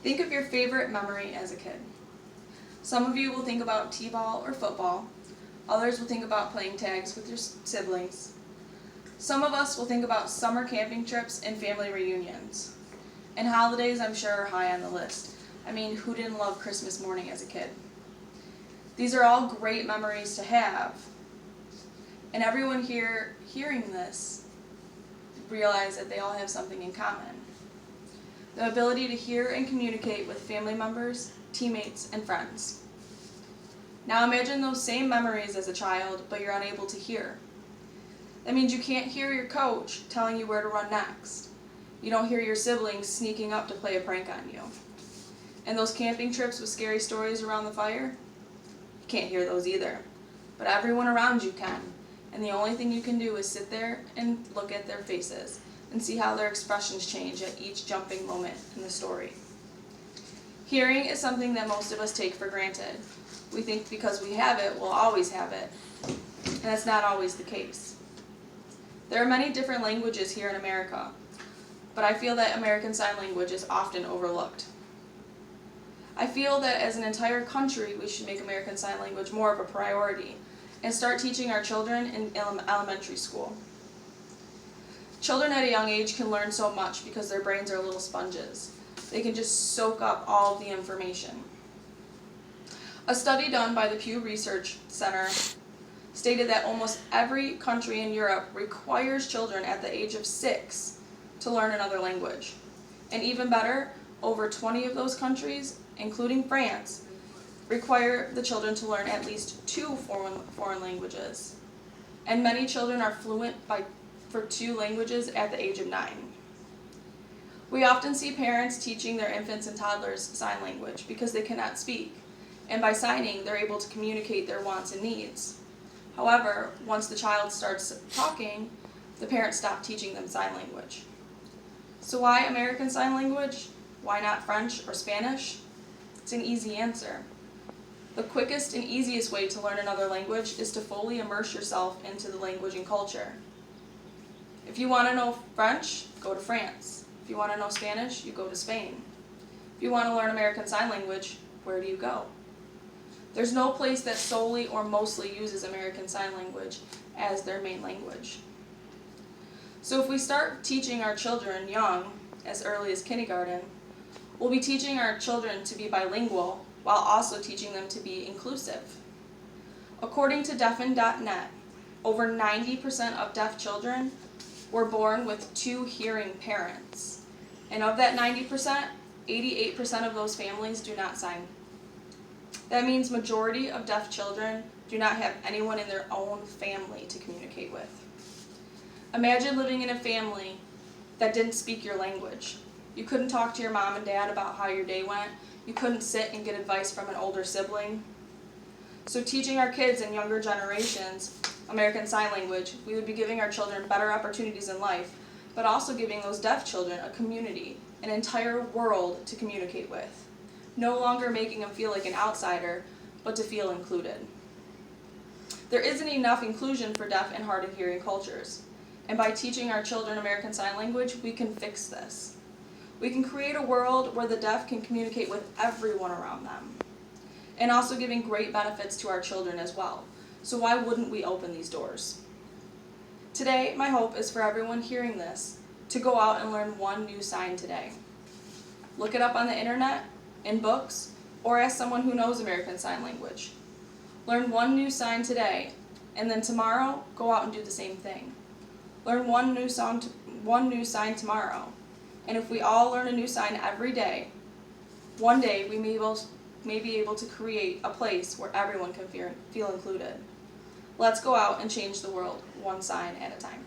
Think of your favorite memory as a kid. Some of you will think about t-ball or football. Others will think about playing tags with your siblings. Some of us will think about summer camping trips and family reunions. And holidays, I'm sure, are high on the list. I mean, who didn't love Christmas morning as a kid? These are all great memories to have. And everyone here hearing this realize that they all have something in common. The ability to hear and communicate with family members, teammates, and friends. Now imagine those same memories as a child, but you're unable to hear. That means you can't hear your coach telling you where to run next. You don't hear your siblings sneaking up to play a prank on you. And those camping trips with scary stories around the fire? You can't hear those either. But everyone around you can. And the only thing you can do is sit there and look at their faces and see how their expressions change at each jumping moment in the story. Hearing is something that most of us take for granted. We think because we have it, we'll always have it. And that's not always the case. There are many different languages here in America, but I feel that American Sign Language is often overlooked. I feel that as an entire country, we should make American Sign Language more of a priority and start teaching our children in elementary school. Children at a young age can learn so much because their brains are little sponges. They can just soak up all of the information. A study done by the Pew Research Center stated that almost every country in Europe requires children at the age of 6 to learn another language. And even better, over 20 of those countries, including France, require the children to learn at least 2 foreign languages. And many children are fluent for 2 languages at the age of 9. We often see parents teaching their infants and toddlers sign language because they cannot speak, and by signing, they're able to communicate their wants and needs. However, once the child starts talking, the parents stop teaching them sign language. So why American Sign Language? Why not French or Spanish? It's an easy answer. The quickest and easiest way to learn another language is to fully immerse yourself into the language and culture. If you want to know French, go to France. If you want to know Spanish, you go to Spain. If you want to learn American Sign Language, where do you go? There's no place that solely or mostly uses American Sign Language as their main language. So if we start teaching our children young, as early as kindergarten, we'll be teaching our children to be bilingual while also teaching them to be inclusive. According to deafn.net, over 90% of deaf children were born with 2 hearing parents. And of that 90%, 88% of those families do not sign. That means majority of deaf children do not have anyone in their own family to communicate with. Imagine living in a family that didn't speak your language. You couldn't talk to your mom and dad about how your day went. You couldn't sit and get advice from an older sibling. So teaching our kids and younger generations American Sign Language, we would be giving our children better opportunities in life, but also giving those deaf children a community, an entire world to communicate with. No longer making them feel like an outsider, but to feel included. There isn't enough inclusion for deaf and hard of hearing cultures. And by teaching our children American Sign Language, we can fix this. We can create a world where the deaf can communicate with everyone around them. And also giving great benefits to our children as well. So why wouldn't we open these doors? Today, my hope is for everyone hearing this to go out and learn one new sign today. Look it up on the internet, in books, or ask someone who knows American Sign Language. Learn one new sign today, and then tomorrow, go out and do the same thing. Learn one new sign tomorrow. And if we all learn a new sign every day, one day we may be able to create a place where everyone can feel included. Let's go out and change the world one sign at a time.